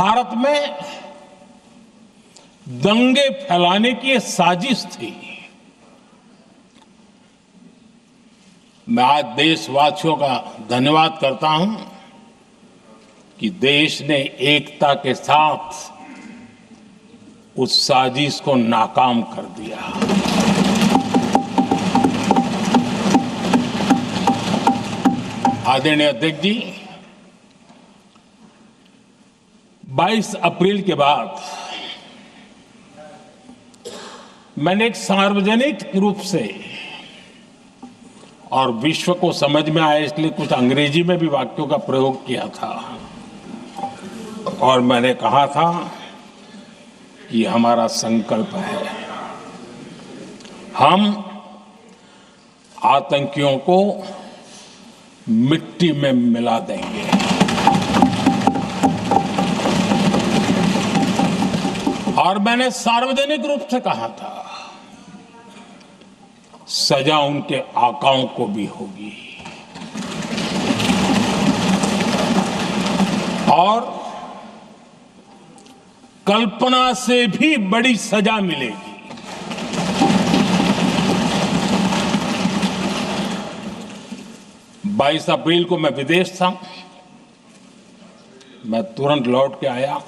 भारत में दंगे फैलाने की ये साजिश थी। मैं आज देशवासियों का धन्यवाद करता हूं कि देश ने एकता के साथ उस साजिश को नाकाम कर दिया। आदरणीय अध्यक्ष जी, 22 अप्रैल के बाद मैंने एक सार्वजनिक रूप से और विश्व को समझ में आए इसलिए कुछ अंग्रेजी में भी वाक्यों का प्रयोग किया था और मैंने कहा था कि हमारा संकल्प है, हम आतंकियों को मिट्टी में मिला देंगे। और मैंने सार्वजनिक रूप से कहा था, सजा उनके आकाओं को भी होगी और कल्पना से भी बड़ी सजा मिलेगी। 22 अप्रैल को मैं विदेश था, मैं तुरंत लौट के आया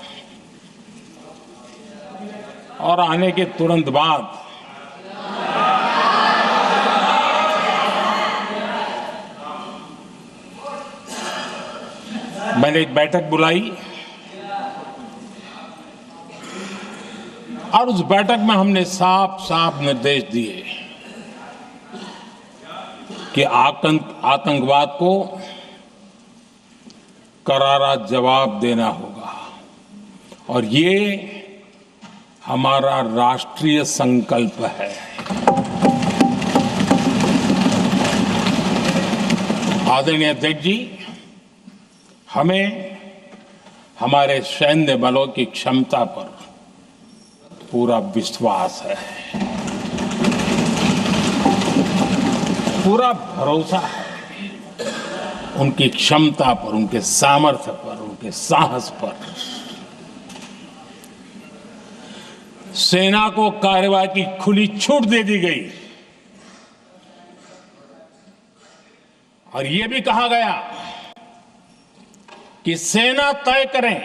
और आने के तुरंत बाद मैंने एक बैठक बुलाई और उस बैठक में हमने साफ साफ निर्देश दिए कि आतंकवाद को करारा जवाब देना होगा और ये हमारा राष्ट्रीय संकल्प है। आदरणीय अध्यक्ष जी, हमें हमारे सैन्य बलों की क्षमता पर पूरा विश्वास है, पूरा भरोसा है उनकी क्षमता पर, उनके सामर्थ्य पर, उनके साहस पर। सेना को कार्रवाई की खुली छूट दे दी गई और यह भी कहा गया कि सेना तय करें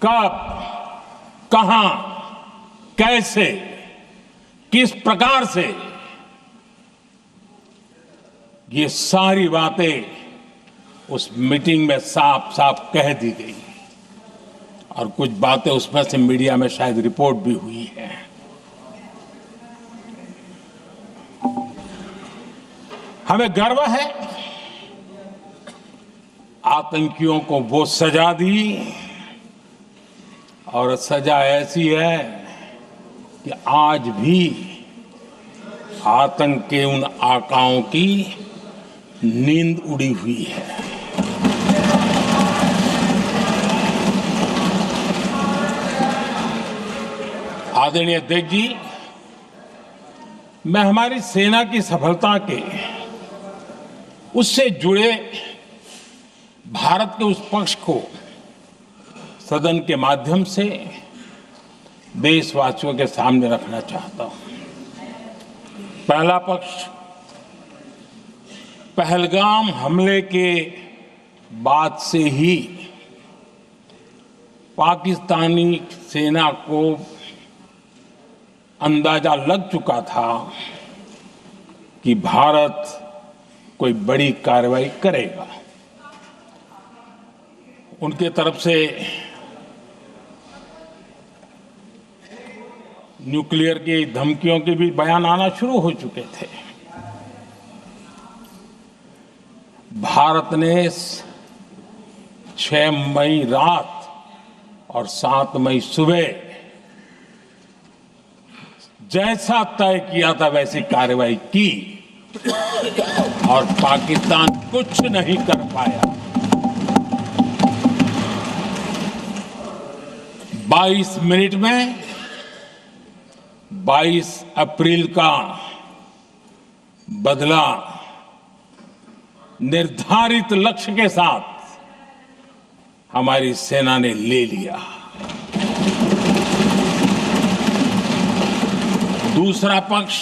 कब, कहां, कैसे, किस प्रकार से। ये सारी बातें उस मीटिंग में साफ साफ कह दी गई और कुछ बातें उसमें से मीडिया में शायद रिपोर्ट भी हुई है। हमें गर्व है, आतंकियों को वो सजा दी और सजा ऐसी है कि आज भी आतंक के उन आकाओं की नींद उड़ी हुई है। आदरणीय अध्यक्ष जी, मैं हमारी सेना की सफलता के उससे जुड़े भारत के उस पक्ष को सदन के माध्यम से देशवासियों के सामने रखना चाहता हूं। पहला पक्ष, पहलगाम हमले के बाद से ही पाकिस्तानी सेना को अंदाजा लग चुका था कि भारत कोई बड़ी कार्रवाई करेगा। उनके तरफ से न्यूक्लियर की धमकियों के भी बयान आना शुरू हो चुके थे। भारत ने 6 मई रात और 7 मई सुबह जैसा तय किया था वैसी कार्रवाई की और पाकिस्तान कुछ नहीं कर पाया। 22 मिनट में 22 अप्रैल का बदला निर्धारित लक्ष्य के साथ हमारी सेना ने ले लिया। दूसरा पक्ष,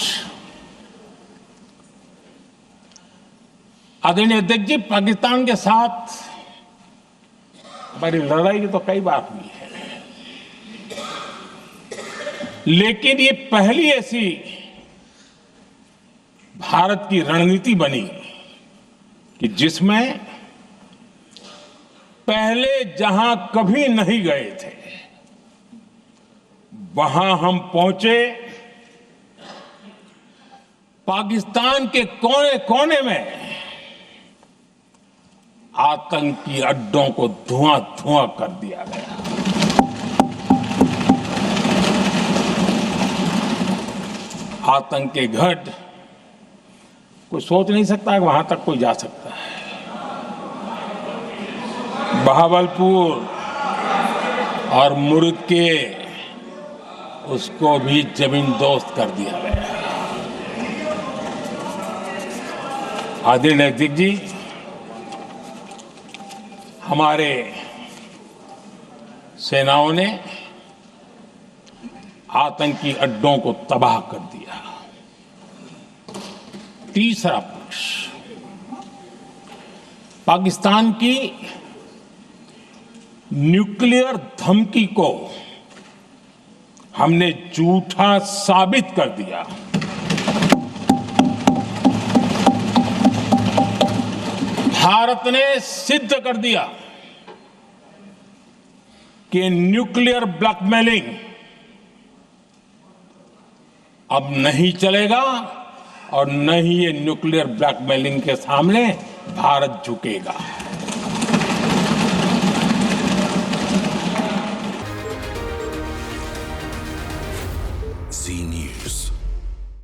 आदरणीय अध्यक्ष जी, पाकिस्तान के साथ हमारी लड़ाई तो कई बार हुई है, लेकिन ये पहली ऐसी भारत की रणनीति बनी कि जिसमें पहले जहां कभी नहीं गए थे वहां हम पहुंचे। पाकिस्तान के कोने कोने में आतंकी अड्डों को धुआं धुआं कर दिया गया। आतंक के गढ़, कोई सोच नहीं सकता कि वहां तक कोई जा सकता है। बहावलपुर और मुर्गे, उसको भी जमीन दोस्त कर दिया गया। आदरणीय अध्यक्ष जी, हमारे सेनाओं ने आतंकी अड्डों को तबाह कर दिया। तीसरा पक्ष, पाकिस्तान की न्यूक्लियर धमकी को हमने झूठा साबित कर दिया। भारत ने सिद्ध कर दिया कि न्यूक्लियर ब्लैकमेलिंग अब नहीं चलेगा और न ही ये न्यूक्लियर ब्लैकमेलिंग के सामने भारत झुकेगा। Zee News.